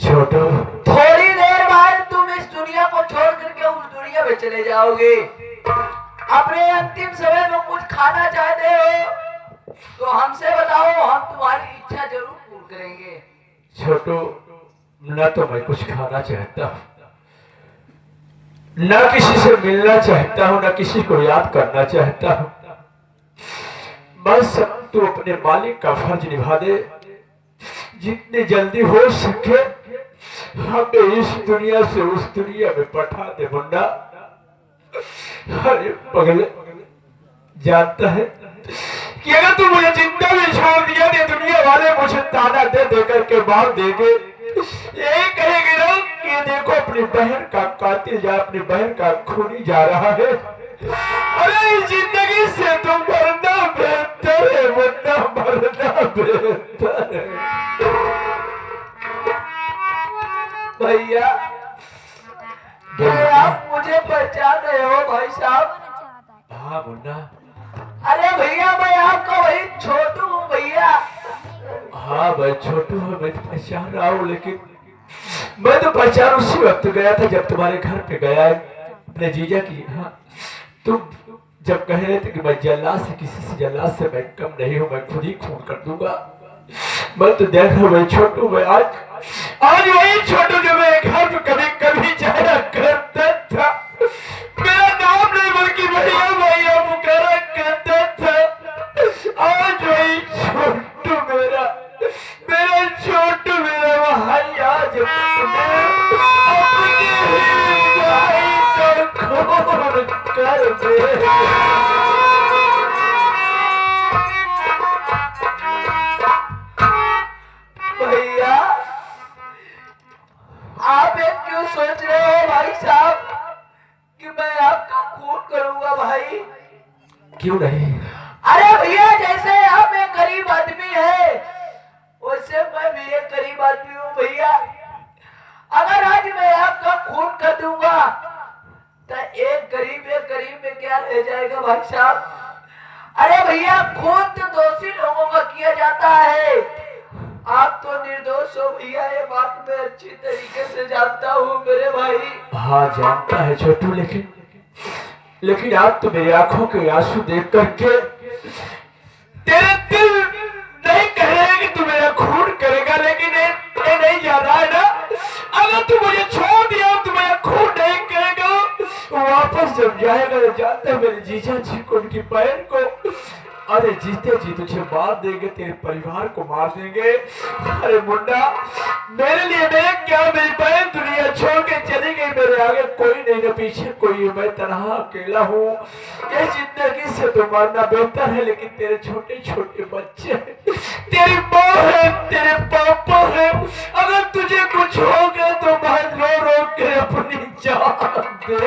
छोटू, थोड़ी देर बाद तुम इस दुनिया को छोड़ करके उस दुनिया में चले जाओगे। अपने अंतिम समय में कुछ खाना चाहते हो तो हमसे बताओ, हम तुम्हारी इच्छा जरूर पूर्ण करेंगे। छोटू, न तो मैं कुछ खाना चाहता हूँ, न किसी से मिलना चाहता हूँ, न किसी को याद करना चाहता हूँ। बस तू अपने मालिक का फर्ज निभा दे। जितनी जल्दी हो सके हमें इस दुनिया से उस दुनिया में पठा दे मुन्ना। अरे पगले, जानता है कि अगर तू मुझे जिंदा भी छोड़ दिया तो दुनिया वाले मुझे ताना दे दे करके मार देंगे। यही कहेंगे ना कि देखो अपनी बहन का कातिल या अपनी बहन का खूनी जा रहा है। अरे इस जिंदगी से तो मरना बेहतर है मुन्ना, मरना बेहतर है। भैया, आप मुझे पहचान रहे हो भाई साहब? हाँ मुन्ना। अरे भैया, मैं आपका वही छोटू हूँ भैया। हाँ भाई छोटू है, मैं तो पहचान रहा हूँ, लेकिन मैं तो पहचान उसी वक्त गया था जब तुम्हारे घर पे गया अपने जीजा की। हाँ, तुम जब कह रहे थे कि मैं जल्लाद से, किसी से जल्लाद से मैं कम नहीं हूँ, मैं खुद ही खून कर दूंगा। मैं तो देख रहा हूँ छोटू, मैं आज वही छोटू जो मैं घर पे कभी कभी जाया करता था, मेरा नाम नहीं बल्कि भैया भैया पुकारा करता था। आज वही छोटू मेरा छोटू मेरा भाई आज अपने ही भाई को खून कर दे। भैया, आप ये क्यों सोच रहे हो भाई साहब कि मैं आपका खून करूंगा भाई? क्यों नहीं? अरे भैया, जैसे आप एक गरीब आदमी है वैसे मैं भी एक गरीब आदमी हूँ भैया। अगर आज मैं आपका खून कर दूंगा तो एक गरीब में क्या रह जाएगा भाई साहब? अरे भैया, खून तो दोषी लोगों का किया जाता है, आप तो निर्दोष हो भैया, ये बात मैं अच्छी तरीके से जानता हूँ मेरे भाई। हाँ जानता है छोटू, लेकिन आप तो मेरी आंखों के आंसू देख करके तेरे दिल नहीं कह रहे कि तू मेरा खून करेगा, लेकिन ये नहीं जान रहा है ना, अगर तू मुझे छोड़ दिया तो मेरा खून नहीं करेगा। वापस जब जाएगा तो जानते हैं मेरे जीजा जी को, उनकी बहन को, अरे जीते जी तुझे मार देंगे, तेरे परिवार को मार देंगे। अरे मुन्ना, मेरे लिए मेरे क्या, मेरी बहन दुनिया छोड़ के चली गई, मेरे आगे कोई नहीं, न पीछे कोई, मैं तनहा अकेला हूँ। ये जिंदगी से तो मरना बेहतर है, लेकिन तेरे छोटे छोटे बच्चे, तेरी माँ है, तेरे पापा है, अगर तुझे कुछ हो गया तो मैं रो रो के अपनी जान दे देंगे।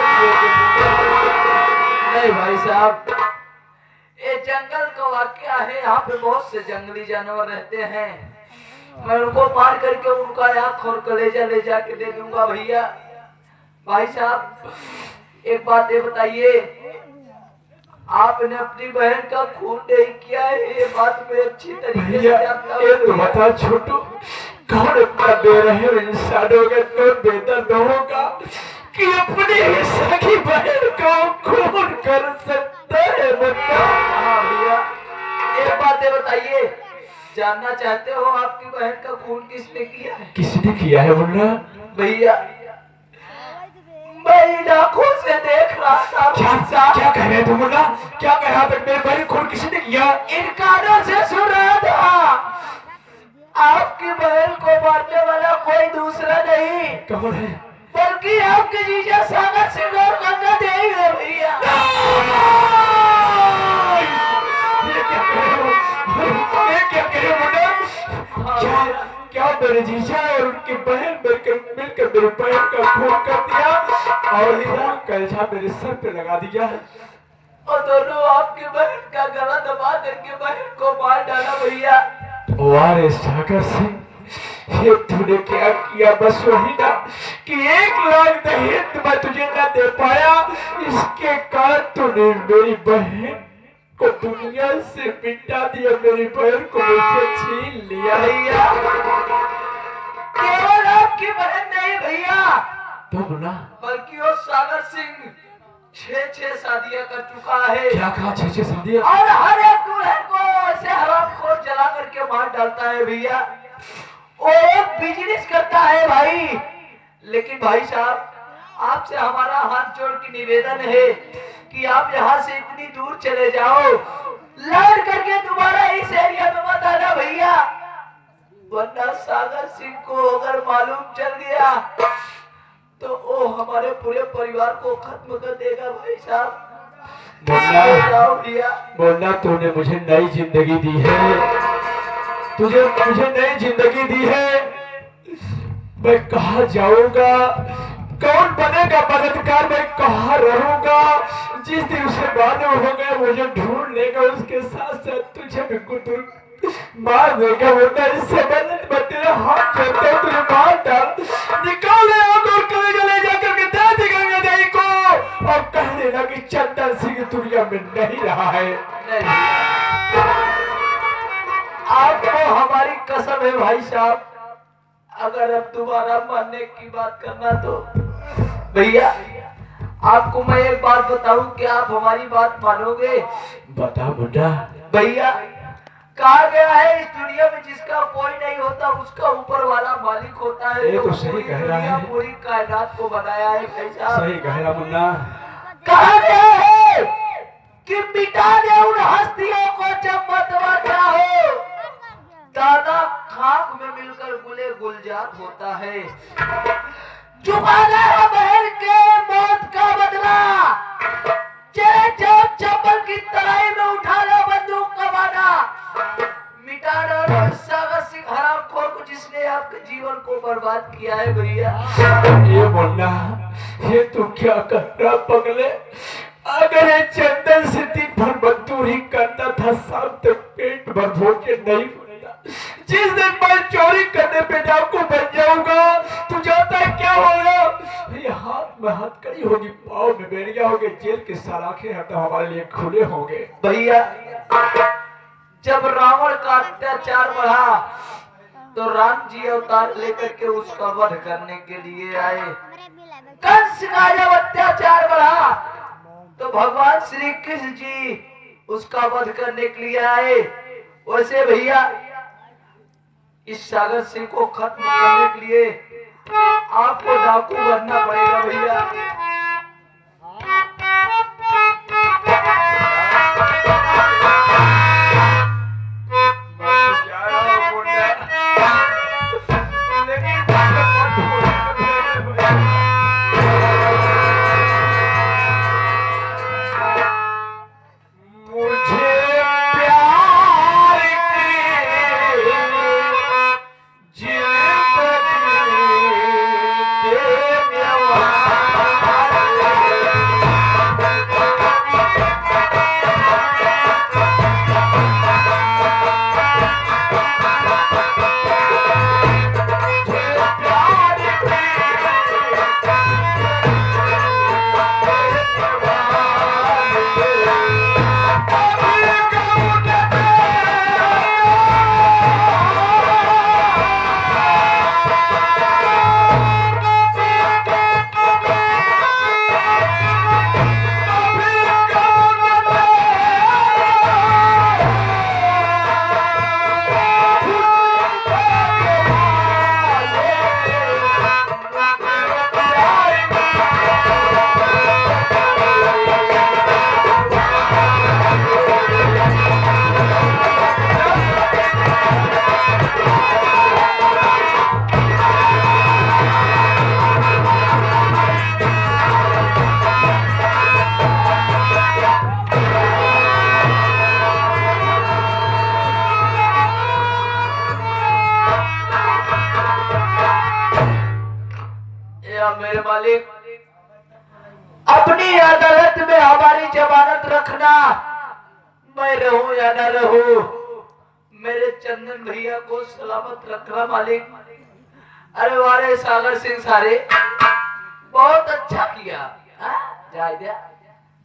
नहीं भाई साहब, ये जंगल का वाकया है, यहाँ पे बहुत से जंगली जानवर रहते हैं, मैं उनको मार करके उनका आँख और कलेजा ले जाके दे दूंगा भैया। भाई साहब, एक बात ये बताइए, आपने अपनी बहन का खून नहीं किया है, ये बात मैं अच्छी तरीके से जानता हूँ। ये तो बता छोटू, कौन इतना बेरहम इंसान होगा, कौन बेदर्द होगा कि अपनी ही सगी बहन को खून कर सकता है? बता। हाँ भैया, एक बात ये बताइए, जानना चाहते हो आपकी बहन का खून किसने किया है? किसने किया है मुन्ना? भैया, मैं आंखों से देख रहा था। क्या कह रहे तुम मुन्ना? क्या कह रहा था? मेरे बहन खून किसने किया? इन कानों से सुन रहा था, आपकी बहन को मारने वाला कोई दूसरा नहीं, कौन है? बल्कि आपके जीजा सागर सिंह और गंगा देवी है भैया। ये क्या कह रहे मुन्ना? क्या मेरे जीजा और उनकी बहन मिलकर मेरी बहन का खून कर दिया और खून का इल्जाम मेरे सर पे लगा दिया, और दोनों आपकी बहन का गला दबा करके बहन को मार डाला भैया। वारे सागर सिंह, ये तूने क्या किया? बस वही ना कि 1 लाख दहेज मैं तुझे न दे पाया, इसके कारण तूने मेरी बहन को दुनिया से मिटा दिया, मेरी बहन को मुझसे छीन लिया। भैया केवल आपकी बहन नहीं भैया, तब ना बल्कि वो सागर सिंह 6 शादियां कर चुका है। क्या कहा? 6 शादियां? और हर एक दुल्हन को ऐसे हरामखोर जला करके मार डालता है भैया। वो एक बिजनेस करता है भाई। लेकिन भाई साहब, आपसे हमारा हाथ जोड़ के निवेदन है कि आप यहाँ से इतनी दूर चले जाओ, लड़ करके दोबारा इस एरिया में मत आना भैया, वरना सागर सिंह को अगर मालूम चल गया तो वो हमारे पूरे परिवार को खत्म कर देगा भाई साहब। बोलना तूने मुझे नई जिंदगी दी है, तुझे मुझे नई जिंदगी दी है। मैं कहाँ जाऊंगा? कौन बनेगा मददगार? मैं कहाँ रहूंगा? जिस दिन उसे मालूम हो गया मुझे ढूंढ लेगा, उसके साथ साथ तुझे भी कुतुर मार देगा। वरना इससे मैं तेरा हाथ जोड़ता हूँ, तुझे मार डाल, निकाल ले आग और कलेजा ले जाकर के दे दी गंगा देवी को, और कह देना कि चंदन सिंह दुनिया में नहीं रहा है। आपको हमारी कसम है भाई साहब, अगर अब दोबारा मरने की बात करना तो भैया आपको मैं एक बात बताऊं कि आप हमारी बात मानोगे? बता बुढ़ा। भैया कहा गया है इस दुनिया में जिसका कोई नहीं होता उसका ऊपर वाला मालिक होता है। ये तो सही कह रहा है, पूरी कायनात को बनाया है भाई साहब। सही कह रहा मुन्ना। कहा गया है कि मिटा दे उन हस्तियों को जब मतवा चाहो, दाना खाक में मिलकर गुले गुलजार होता है। चुकाना है बहन के मौत का बदला, चाहे जब चप्पल की तराई में उठा लो बंदूक का वादा, मिटा डालो सागर सिंह हरामखोर को जिसने आपके जीवन को बर्बाद किया है भैया। ये बोलना, ये तू क्या कर रहा पगले? अगर ये चंदन से दिन भर मजदूरी करता था, शाम तक पेट भर भोगे नहीं मिलता। जिस दिन मैं चोरी करने पे डाकू बन जाऊंगा, तू जानता है क्या होगा? ये हाथ में हथकड़ी होगी, पाँव में बेड़िया होगी, जेल के सलाखे हटा हमारे लिए खुले होंगे। भैया जब रावण का अत्याचार बढ़ा तो राम जी अवतार लेकर के उसका वध करने के लिए आए। कंस का जब अत्याचार बढ़ा तो भगवान श्री कृष्ण जी उसका वध करने के लिए आए। वैसे भैया इस सागर सिंह को खत्म करने के लिए आपको डाकू बनना पड़ेगा भैया। मेरे मालिक अपनी अदालत में हमारी जमानत रखना, मैं रहूं या ना रहूं, मेरे चंदन भैया को सलामत रखना मालिक। अरे वारे सागर सिंह सारे बहुत अच्छा किया। हाँ? जाए दिया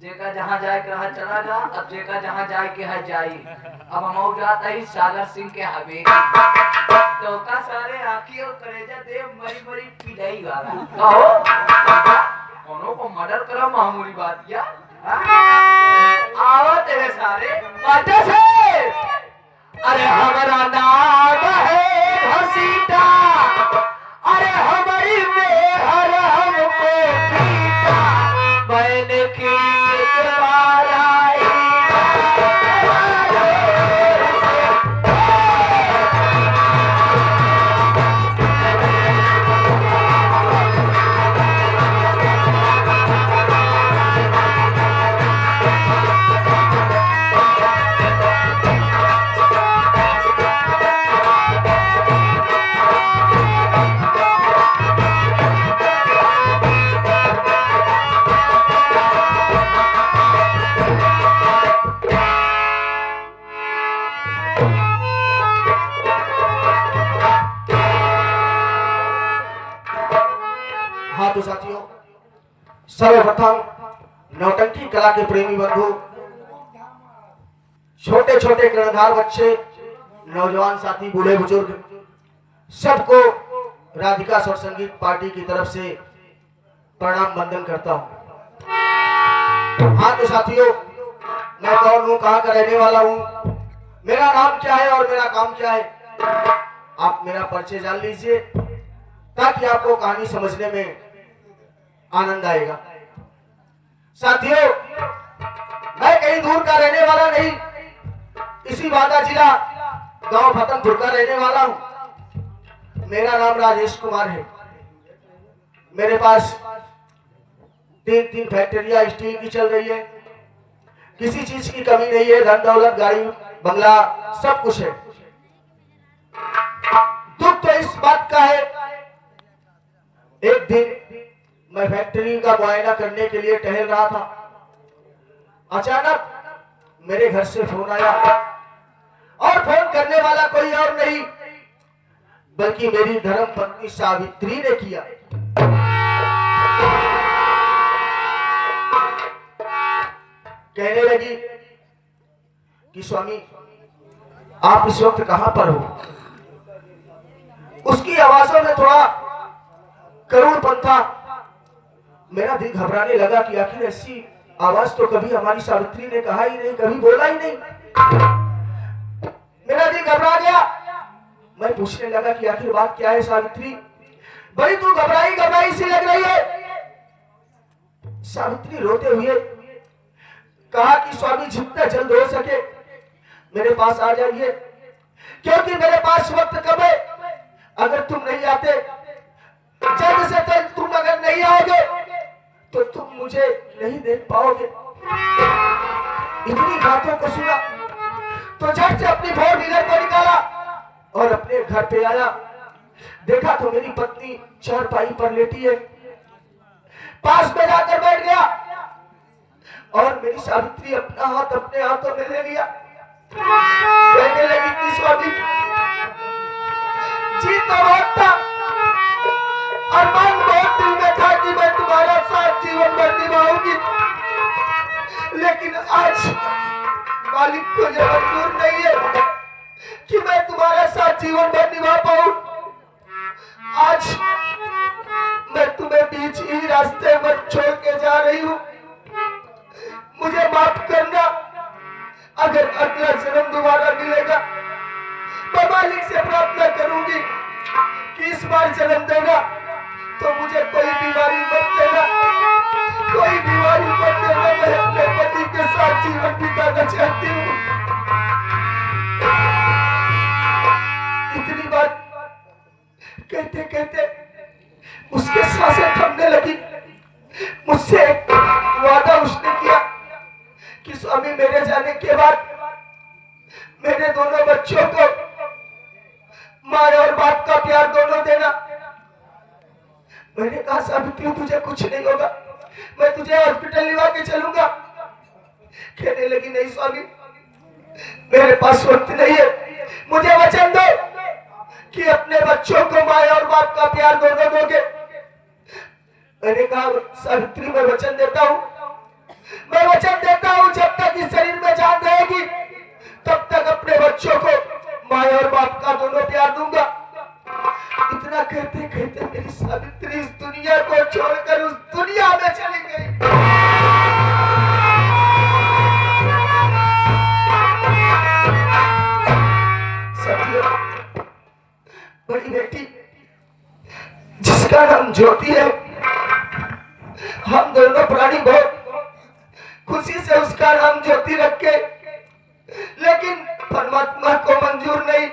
जेका जहाँ जाए के रहा चला जा, अब जेका जहाँ जाए के है जाई। अब हम जाता ही सागर सिंह के हवेली तो का सारे आखी और कलेजा दे मरी मरी पिलाई वाला कहो कोनो को मर्डर करा मामूली बात क्या। आओ तेरे सारे बातें से। अरे हमारा नाम है घसीटा, अरे हमारी में हर हमको पीटा, मैंने की हाँ तो साथियों, सर्वप्रथम नौटंकी कला के प्रेमी बंधु, छोटे छोटे कर्णधार बच्चे, नौजवान साथी, बूढ़े बुजुर्ग, सबको राधिका स्वर संगीत पार्टी की तरफ से प्रणाम वंदन करता हूँ। हाँ तो साथियों, मैं कौन हूँ, कहाँ का रहने वाला हूँ, मेरा नाम क्या है और मेरा काम क्या है, आप मेरा परिचय जान लीजिए ताकि आपको कहानी समझने में आनंद आएगा। साथियों, मैं कहीं दूर का रहने वाला नहीं, इसी बांदा जिला गांव फतनपुर का रहने वाला हूं। मेरा नाम राजेश कुमार है। मेरे पास तीन फैक्ट्रियां स्टील की चल रही है, किसी चीज की कमी नहीं है, धन दौलत गाड़ी बंगला सब कुछ है। दुख तो इस बात का है, एक दिन मैं फैक्ट्री का मुआयना करने के लिए टहल रहा था, अचानक मेरे घर से फोन आया और फोन करने वाला कोई और नहीं बल्कि मेरी धर्म पत्नी सावित्री ने किया। कहने लगी कि स्वामी आप इस वक्त कहां पर हो। उसकी आवाजों में थोड़ा करुणपन था। मेरा दिल घबराने लगा कि आखिर ऐसी आवाज तो कभी हमारी सावित्री ने कहा ही नहीं, कभी बोला ही नहीं। मेरा दिल घबरा गया। मैं पूछने लगा कि आखिर बात क्या है सावित्री, बड़ी तू घबराई घबराई सी लग रही है। सावित्री रोते हुए कहा कि स्वामी जितना जल्द हो सके मेरे पास आ जाइए, क्योंकि मेरे पास वक्त कम है। अगर तुम नहीं आते, जल्द से जल्द तुम अगर नहीं आओगे तो तुम मुझे नहीं देख पाओगे। इतनी बातों को सुना तो झट से अपनी फोर व्हीलर को निकाला और अपने घर पे आया। देखा तो मेरी पत्नी चारपाई पर लेटी है। पास में जाकर बैठ गया और मेरी सावित्री अपना हाथ अपने हाथों में ले लिया। कहने लगी कि स्वामी जी तो बहुत था, अरमान बहुत दिल में था कि मैं तुम्हारा साथ जीवन भर निभाऊंगी, लेकिन आज मालिक को यह मंजूर नहीं है कि मैं तुम्हारा साथ जीवन भर निभा पाऊं। आज मैं तुम्हें बीच ही रास्ते पर छोड़ के जा रही हूं। मुझे माफ करना। अगर अगला जन्म दोबारा मिलेगा मैं मालिक से प्रार्थना करूंगी कि इस बार जन्म देगा तो मुझे कोई बीमारी मत देना, कोई बीमारी मत देना। मैं अपने पति के साथ जीवन बिताना चाहती हूँ। इतनी बात कहते कहते उसके सांसें थमने लगी। मुझसे एक वादा उसने किया कि स्वामी मेरे जाने के बाद मेरे दोनों बच्चों को माँ और बाप का प्यार दोनों देना। मैंने कहा सावित्री तुझे कुछ नहीं होगा, मैं तुझे हॉस्पिटल लिवा के चलूंगा। कहने लगी नहीं स्वामी मेरे पास वक्त नहीं है, मुझे वचन दो कि अपने बच्चों को माँ और बाप का प्यार दोनों दोगे। मैंने कहा सावित्री मैं वचन देता हूँ, मैं वचन देता हूँ जब तक इस शरीर में जान रहेगी तब तक अपने बच्चों को माँ और बाप का दोनों प्यार दूंगा। इतना कहते कहते मेरी सावित्री इस दुनिया को छोड़कर उस दुनिया में चली गई। साथियों, बड़ी बेटी जिसका नाम ज्योति है, हम दोनों प्राणी बहुत खुशी से उसका नाम ज्योति रखे, लेकिन परमात्मा को मंजूर नहीं,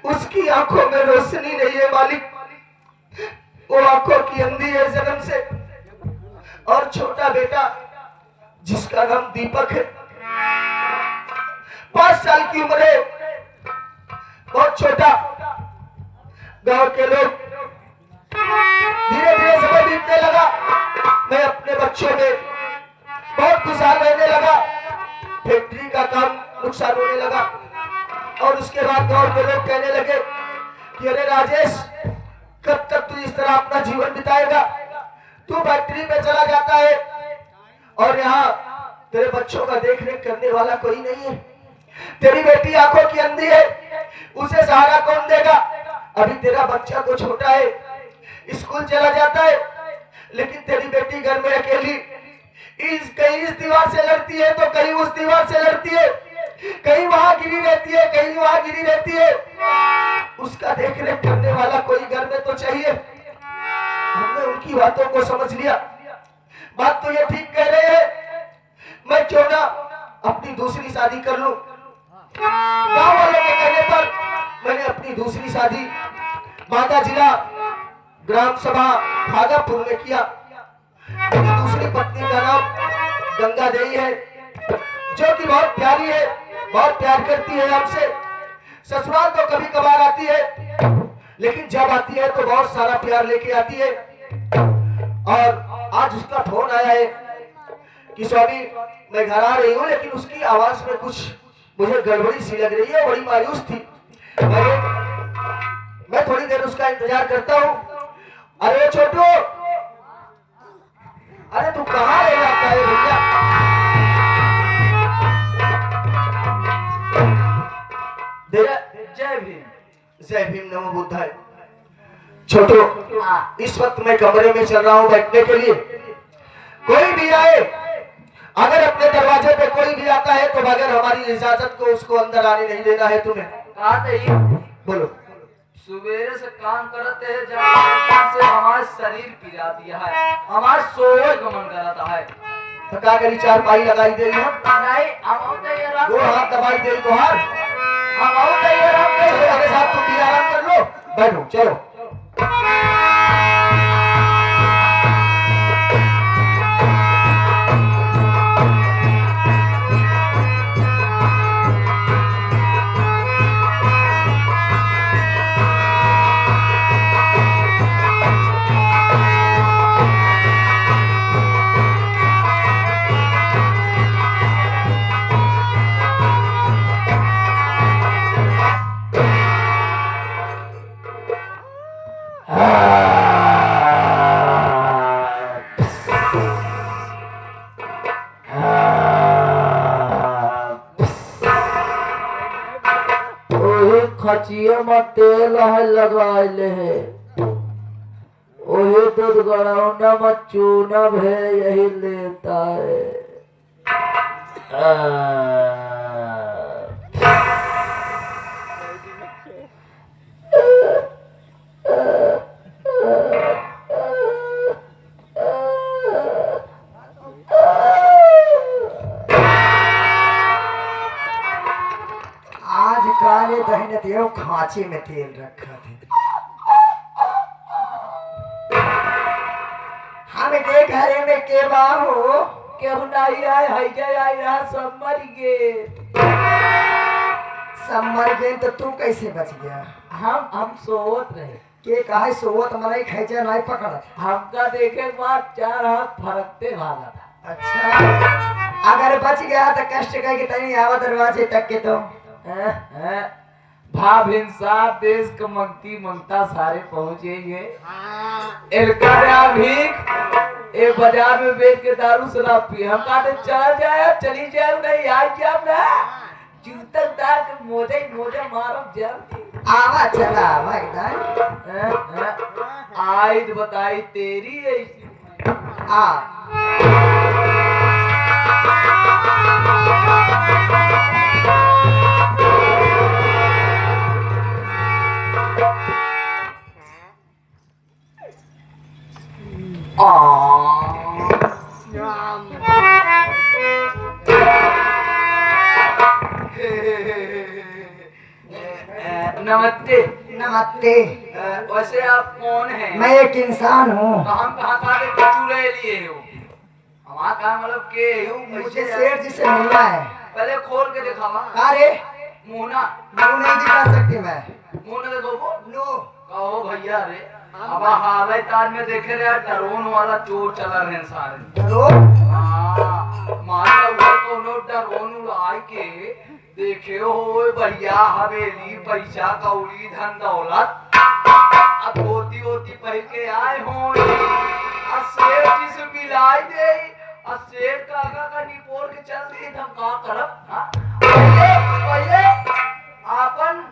उसकी आंखों में रोशनी नहीं है मालिक, वो आंखों की अंधी है जन्म से। और छोटा बेटा जिसका नाम दीपक है, 5 साल की उम्र है, बहुत छोटा। गांव के लोग धीरे धीरे समय बीतने लगा, मैं अपने बच्चों में बहुत खुशहाल रहने लगा, फैक्ट्री का काम नुकसान होने लगा। और उसके बाद गांव के लोग कहने लगे कि अरे राजेश, कब तक तू इस तरह अपना जीवन बिताएगा, तू फैक्ट्री में चला जाता है और यहाँ तेरे बच्चों का देख रेख करने वाला कोई नहीं है, तेरी बेटी आंखों की अंधी है, उसे सहारा कौन देगा। अभी तेरा बच्चा तो छोटा है, स्कूल चला जाता है, लेकिन तेरी बेटी घर में अकेली कहीं इस दीवार से लड़ती है तो कहीं उस दीवार से लड़ती है, कहीं वहां गिरी रहती है, कहीं वहां गिरी रहती है, उसका देख रेख करने वाला कोई घर में तो चाहिए। हमने उनकी बातों को समझ लिया, बात तो ये ठीक कह रहे हैं, मैं क्यों ना अपनी दूसरी शादी कर लूं। गांव वालों के कहने पर मैंने अपनी दूसरी शादी बांदा जिला ग्राम सभा भागलपुर में किया। मेरी दूसरी पत्नी का नाम गंगा देवी है, जो कि बहुत प्यारी है, बहुत प्यार करती है हमसे। ससुराल तो कभी कभार आती है, लेकिन जब आती है तो बहुत सारा प्यार लेके आती है। और आज उसका फोन आया है कि स्वामी मैं घर आ रही हूँ, लेकिन उसकी आवाज में कुछ मुझे गड़बड़ी सी लग रही है, बड़ी मायूस थी। मैं थोड़ी देर उसका इंतजार करता हूँ। अरे छोटू, अरे तू कहाँ रह जाता है भैया? जय भीम। जय भीम, नमो बुद्धाय। छोटू, इस वक्त मैं कमरे में चल रहा हूँ बैठने के लिए, कोई भी आए, अगर अपने दरवाजे पे कोई भी आता है तो बगैर हमारी इजाजत को उसको अंदर आने नहीं देना है तुम्हें। कहा था बोलो। सुबेरे से काम करते हैं, जब से हमारा शरीर पीड़ा दिया है, हमारा सोए का मन करता है। थका करी 4 पाई लगाई दे रही हम नहीं, हम तैयार, वो हाथ दबाई दे तो हार हम तैयार, चलो मेरे साथ, तुम भी आराम कर लो, बैठो चलो। खचिया में तेल है लगाइले है, ओही दूध गड़ौना में चूना है, यही लेता है। आज काले दहीने देव खांचे में तेल रखा थे, हमें देख घरे में के हो केहू नहीं आए, है आई रहा, सब मर गए। सब मर गए तो तू कैसे बच गया? हम सोवत रहे, के कहा सोवत मरई खैचा नहीं पकड़। हमका देखे बाद 4 हाथ फरकते भागा था। अच्छा, अगर बच गया तो कष्ट करके तनी आवा दरवाजे तक के तो भाभिन साहब देश के मंगती मंगता सारे पहुंचेंगे। एलका भीख एक बाजार में बेच के दारू शराब पी हम कहते चल जाए चली जाए नहीं आज जाब ना जूता डाल के मोजे मोजे मारो जब आवा चला आवा एकदम आई तो बताई तेरी ऐसी आ नमस्ते। नमस्ते। वैसे आप कौन हैं? मैं एक इंसान हूँ। हम कहाँ के चुरे लिए हो हमारा कहा मतलब के हो मुझे सेठ जी से मिलना है। पहले खोल के दिखावा का रे मुंह नहीं दिखा सकती मैं। मुंह न देखो नो कहो भैया रे अब हालत तार में देखे रे ड्रोन वाला चोर चला रहे सारे चलो मारा हुआ कोनो ड्रोन उड़ाई के देखे हो बढ़िया हवेली पैसा कौड़ी धन दौलत अब धोती होती पहन के आए हो शेर जी से मिलाई दे शेर का निपोर के चल दी हम का करब पहले अपन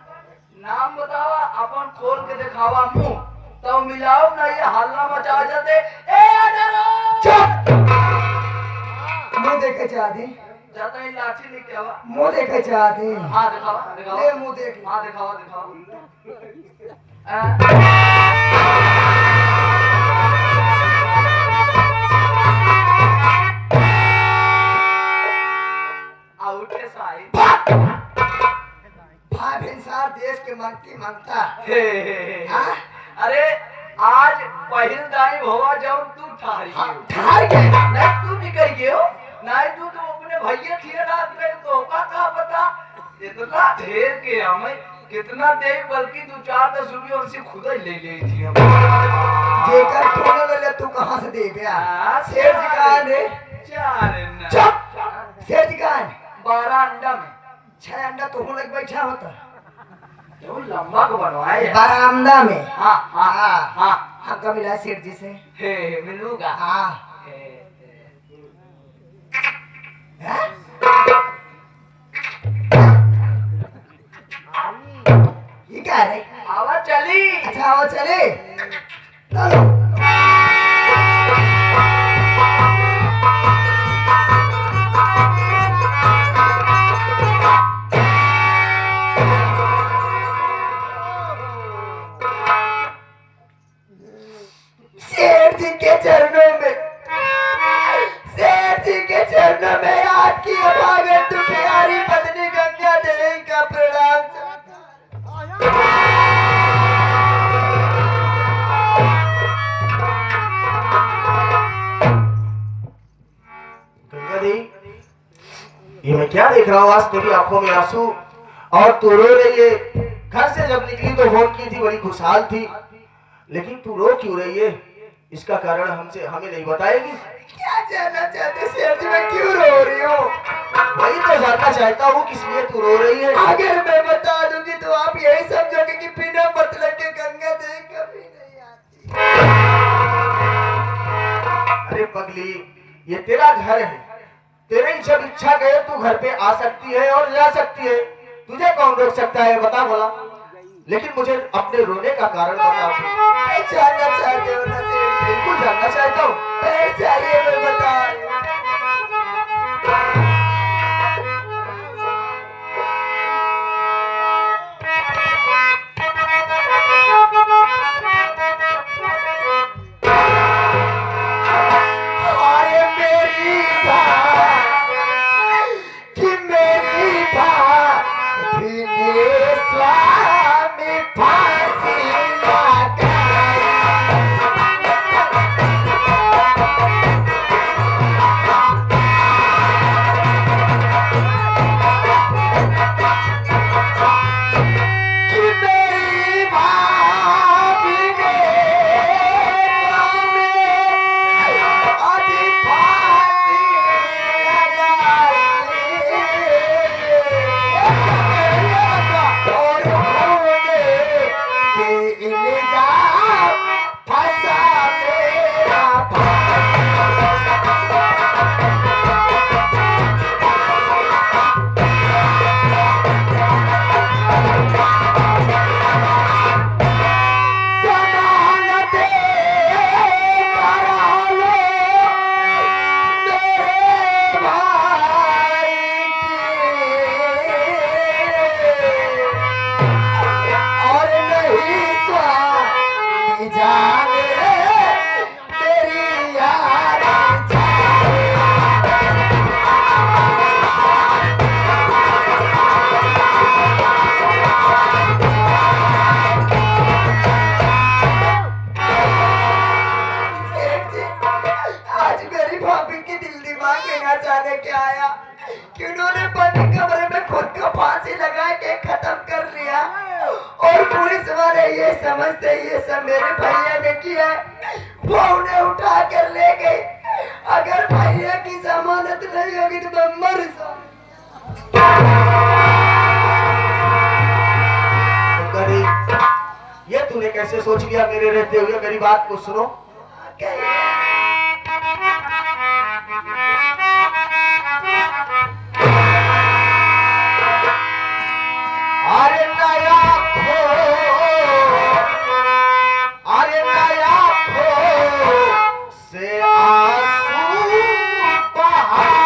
नाम बतावा अपन खोल के दिखावा मुंह तो मिलाओ ना ये हल्ला मचा जाते ए चुप मुंह देखे चाहती ज्यादा ही लाठी लेके आवा मुंह देखे चाहती हाँ दिखावा दिखावा ले मुंह देख हाँ दिखावा दिखावा आउट के साई भाई इंसान देश के मांगती मांगता हाँ? अरे आज पहल दाई भवा जब तू ठारी ठार गए नहीं तू निकल गए हो नहीं तू तो अपने भैया खिया रात में तो का पता इतना ढेर के हमें कितना दे बल्कि 2-4-10 रुपये उनसे खुद ही ले ली थी हम जेकर तूने ले ले तू कहां से दे गया शेर जी का है चुप शेर जी का 12 अंडा में 6 अंडा तो हो लग बैठा होता जो लंबा को बनवाए बरामदा में हाँ हाँ हाँ हमका मिला सेठ जी से मिलूगा हाँ ये क्या है आवाज चली अच्छा आओ चले चलो शेर जी के चरणों में शेर जी के चरणों में आपकी अभागन तू प्यारी पत्नी गंगा देवी का प्रणाम गंगा देवी ये मैं क्या देख रहा हूँ आज तेरी आंखों में आंसू और तू रो रही है। घर से जब निकली तो फोन की थी बड़ी खुशहाल थी लेकिन तू रो क्यों रही है इसका कारण हमें नहीं बताएगी? क्या जानना चाहते शेर जी मैं क्यों रो रही हूँ वही तो जानना चाहता हूँ किस लिए तू रो रही है। अगर मैं बता दूंगी तो आप यही समझोगे कि बिना मतलब के गंगा देवी कभी नहीं आती। अरे पगली ये तेरा घर है तेरी जब इच्छा गए तू घर पे आ सकती है और जा सकती है तुझे कौन रोक सकता है बता बोला। लेकिन मुझे अपने रोने का कारण बता। मैं जानना चाहते हो ना शेर जी बिल्कुल जानना चाहता हूँ। मैं चाहिए मैं बता अरे मेरी कि मेरी स्वामी फांसी लगा इन्होंने बंद कमरे में खुद को फांसी लगा के खत्म कर लिया और पुलिस वाले ये समझते ये सब मेरे भैया ने किया, वो उन्हें उठा कर ले गए। अगर भैया की जमानत नहीं होगी तो मैं मर जाऊंगा। ये तूने कैसे सोच लिया मेरे रहते हुए? मेरी बात को सुनो। अरे नया खो, अरे नया खो से आंसू बहाए।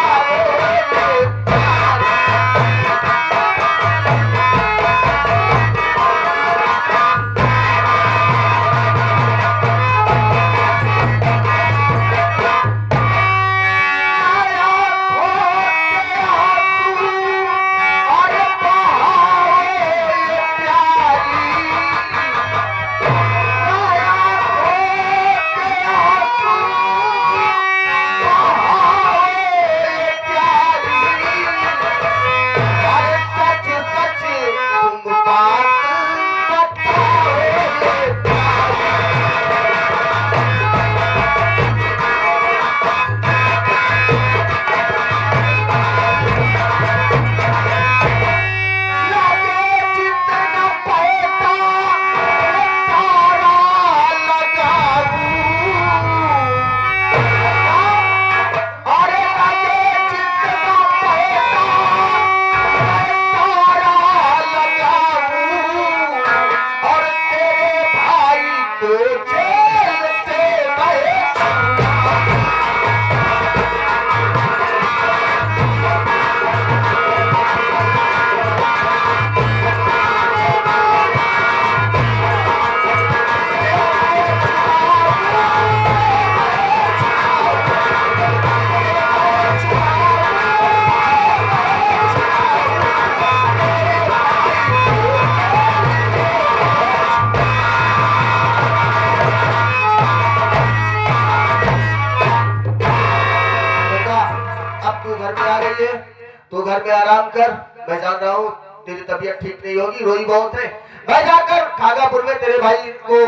तो घर में आराम कर। मैं जान रहा हूँ तेरी तबीयत ठीक नहीं होगी, रोई बहुत है। मैं जाकर खागापुर में तेरे भाई को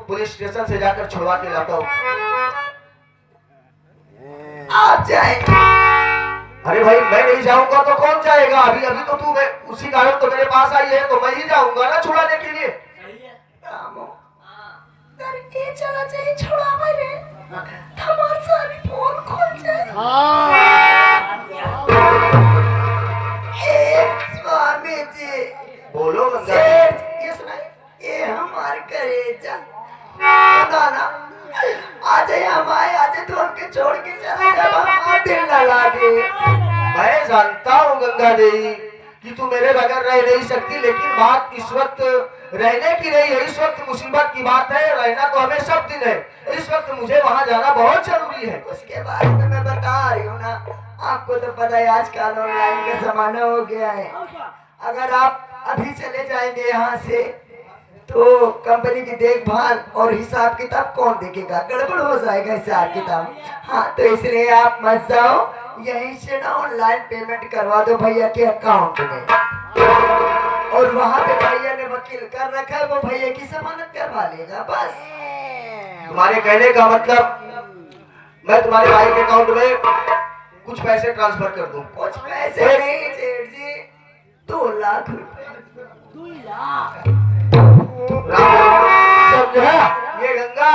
पुलिस स्टेशन से जाकर छुड़वा के लाता हूँ। आप जाएंगे? अरे भाई मैं नहीं जाऊंगा तो कौन जाएगा? अभी अभी तो तू उसी कारण तो मेरे पास आई है, तो मैं ही जाऊंगा ना छुड़ाने के लिए। चला जाए छुड़ा मेरे, हमारे सारी फोन खोल जाए। स्वामी जी बोलो गंगा। ये सुनाई, ये हमारे करेजा ना आज हम आए, आज तो हमके छोड़ के चला जा, दिल लगा दे। मैं जानता हूँ गंगा देवी कि तू मेरे बगैर रह नहीं सकती, लेकिन बात इस वक्त रहने की नहीं है, इस वक्त मुसीबत की बात है। रहना तो हमें सब दिन है, इस वक्त मुझे वहाँ जाना बहुत जरूरी है। उसके बारे में मैं बता रही हूँ ना, आपको तो पता है आजकल ऑनलाइन का जमाना हो गया है। अगर आप अभी चले जाएंगे यहाँ से तो कंपनी की देखभाल और हिसाब किताब कौन देखेगा? गड़बड़ हो जाएगा हिसाब किताब। हाँ तो इसलिए आप मत जाओ, यहीं से ना ऑनलाइन पेमेंट करवा दो भैया के अकाउंट में, और वहाँ पे भैया ने वकील कर रखा है, वो भैया की जमानत करवा लेगा बस। तुम्हारे कहने का मतलब मैं तुम्हारे भाई के अकाउंट में कुछ पैसे ट्रांसफर कर दूं? कुछ पैसे नहीं सेठ जी, 2 लाख रुपए। समझा? ये गंगा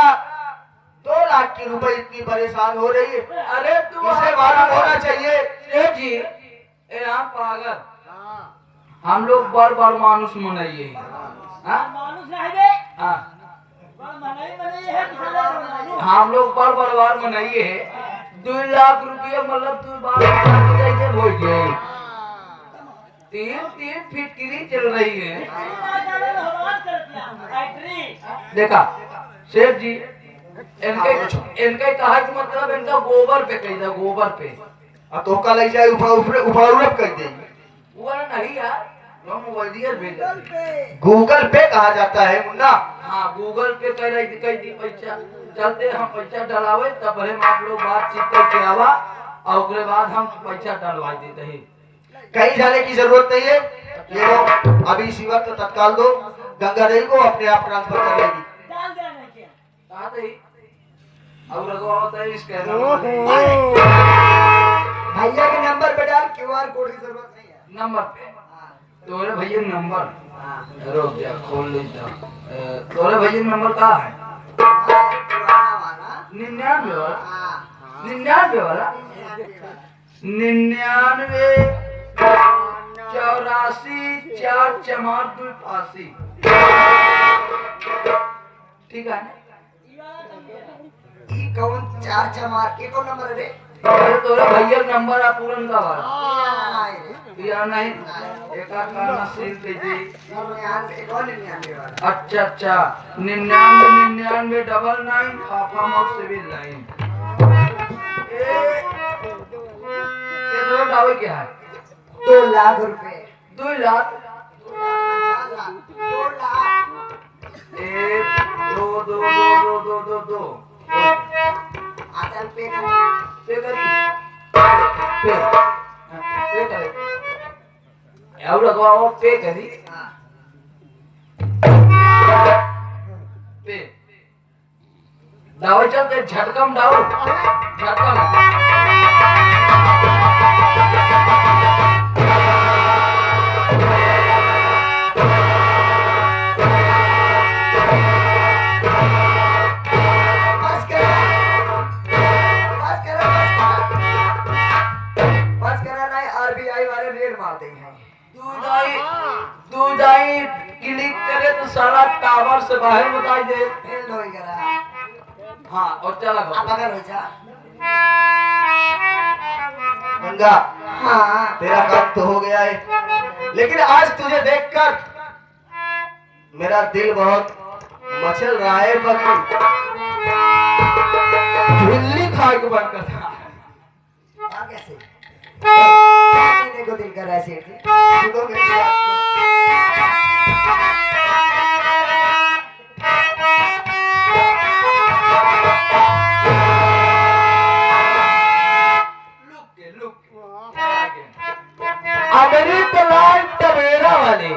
2 लाख की रुपए इतनी परेशान हो रही है, अरे तू इसे मालूम होना चाहिए। सेठ जी ए आप पागल, हम लोग बड़ बड़ मानुस मनाइए। हम लोग बड़ बड़ बार मनाइए है। 2 लाख रुपया मतलब तू बार बोल जाए। 3 फिटकरी चल रही है। देखा सेठ जी, इनका कहा कि मतलब इनका गोबर पे कही था, गोबर पे तो का लग जाए ऊपर कर देंगे। वो नहीं यार, गूगल पे कहा जाता है मुन्ना। हाँ गूगल पे कह दी पैसा चलते हम पैसा डलावे, तब हम आप लोग बातचीत करके आवा और उसके बाद हम पैसा डलवा देते हैं। कहीं जाने की जरूरत नहीं है। ये लो अभी इसी वक्त तत्काल दो, गंगा देवी को अपने आप ट्रांसफर कर लेगी। कहाँ गई? अब रघुआ होता है इसका भैया के नंबर पे डाल, क्यूआर कोड की जरूरत नहीं है। नंबर पे तोरे भैया नंबर रुक जा, खोल लेता। तोरे भैया नंबर कहाँ है? पुराना वाला। 99 वाला, हाँ। 99 वाला, 99 84 4 चमार 2 फांसी। ठीक है ना? ई कौन 4 चमार के कौन नंबर है रे? अरे तोरा भैया नंबर आ पूरन का वाला नहीं रे। या नहीं? एक का नसीब दीजिए। 99 कौन 99 वाला? अच्छा अच्छा, 99 99 पापा मोर सिविल लाइन। ये दो दावे क्या है? 2 लाख रुपए। 2 लाख 2 लाख। 1 2 2 2 2 2 2 आजकल पे कर। पे करी पे करे एवढं गो पे करी हाँ। पे दावा चलते झटकम डाव झटकम बस करा। बस करा, बस करा नहीं, आरबीआई वाले रेड मार देंगे। तू जाई क्लिक करे तो सारा टावर से बाहर बताई दे। फेल हो गया। हाँ और चला अब अगर हो जा। गंगा हाँ। तेरा काम तो हो गया है, लेकिन आज तुझे देखकर मेरा दिल बहुत मचल रहा है। बकरी झिल्ली खाए के बंद कर था। क्या कैसे? क्या पीने को दिल कर रहा है सेठ जी? सुनो मेरी बात लुक अमृत लाल टबेरा वाले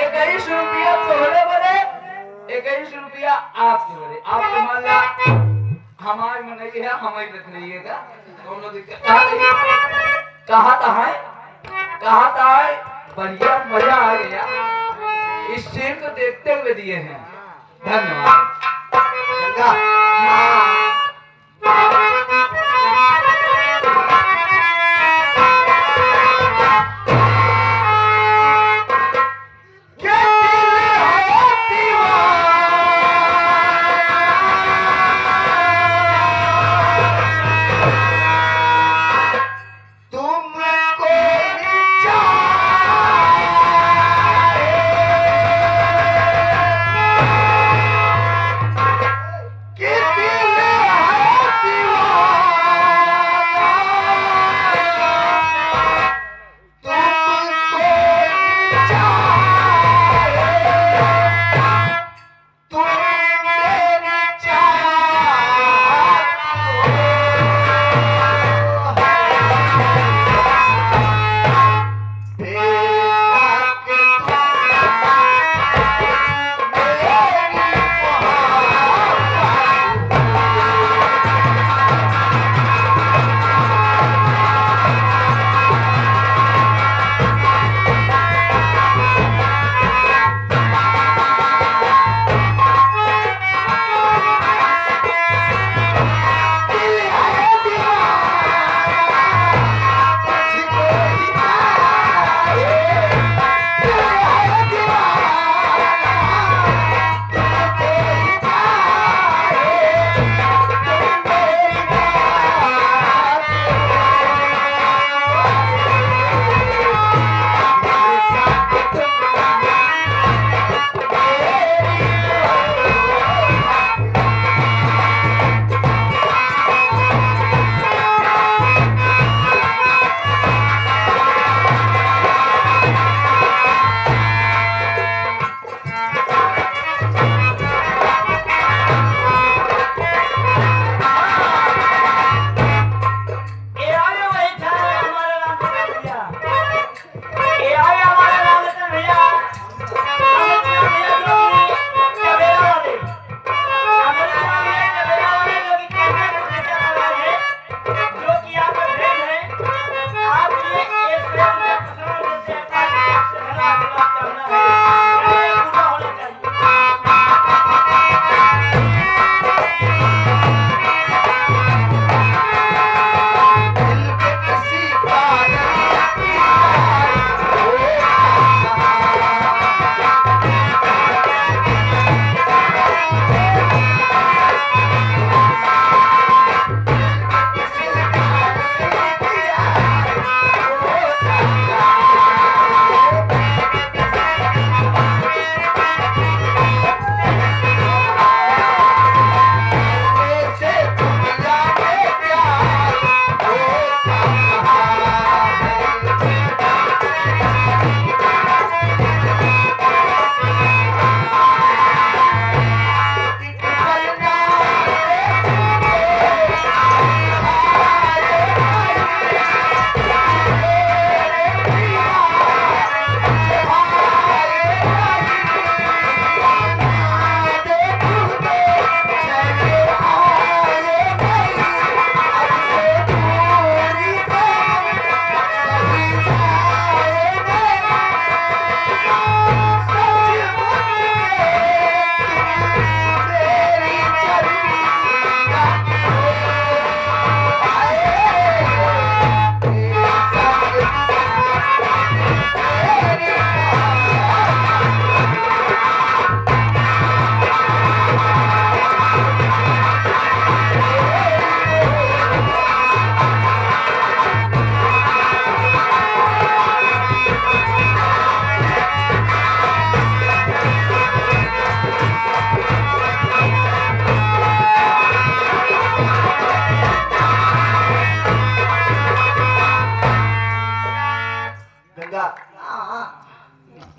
21 रुपया तोहरे बने, 21 रुपया आपके बने। आपको मान ला हमारी मंगाई है, हमारी रख लीजिएगा, दोनों दिक्कत। कहा था है बढ़िया मजा आ गया। इस सीन को देखते हुए दिए हैं, धन्यवाद। गंगा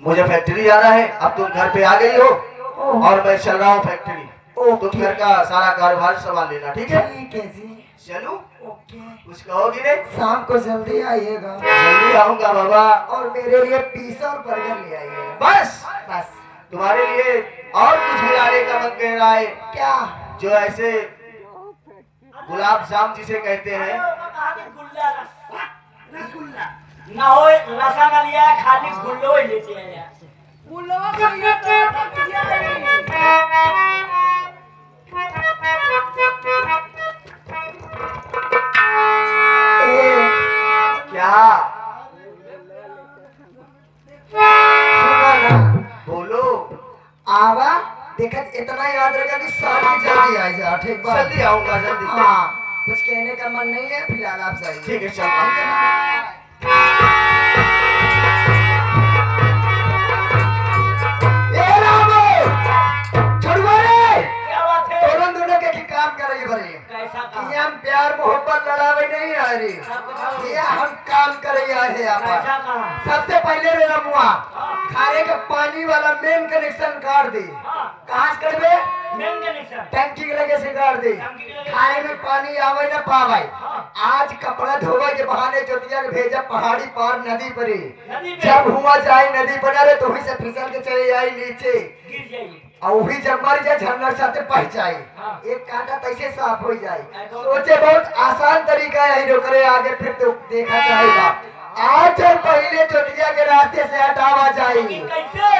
मुझे फैक्ट्री जाना है। अब तुम घर पे आ गई हो और मैं चल रहा हूँ फैक्ट्री। तुम घर का सारा कारोबार संभाल लेना, ठीक है? ठीक है जी। चलूं? ओके। कुछ कहोगी नहीं? शाम को जल्दी आइएगा जल्दी आऊंगा बाबा। और मेरे लिए पिज्जा और बर्गर ले आइएगा। बस बस। तुम्हारे लिए और कुछ भी लाने का मन कह रहा है क्या? जो ऐसे गुलाब जाम जिसे कहते हैं। ना हो रसा ना लिया है, खाली गुल्लो ही लेते हैं यार। क्या? सुना ना? बोलो। आवा देखा, इतना याद रखा कि सारी जल्दी आ जा। ठीक बात। जल्दी आऊंगा, जल्दी। हाँ, कुछ कहने का मन नहीं है फिलहाल, आप जाइए। ठीक है, चल। क्या बात है? दोनों के काम करे बरे। कैसा काम? ये हम प्यार मोहब्बत लड़ावे नहीं आ रही, ये हम काम करे आए हैं यहाँ पर। कैसा काम? सबसे पहले रे रमुआ खाने का पानी वाला मेन कनेक्शन काट दे। कहाँ से करबे? Main connection. टंकी के लगे से काट दे। खाने में पानी आवे न पावे। आज कपड़ा धोवे के बहाने जोतिया के भेजा पहाड़ी पार नदी पर ही। नदी पे जब हुआ जाए नदी पर अरे तो वहीं से फिसल के चले आई नीचे गिर जाइए। और वही जब मर जाए झरना साथे पह जाए। हाँ। एक कांटा कैसे साफ हो जाए। सोचे बहुत आसान तरीका है ही करे आगे फिर तो देखा जाएगा। आज और पहले चोटिया के रास्ते से हटावा जाए। कैसे?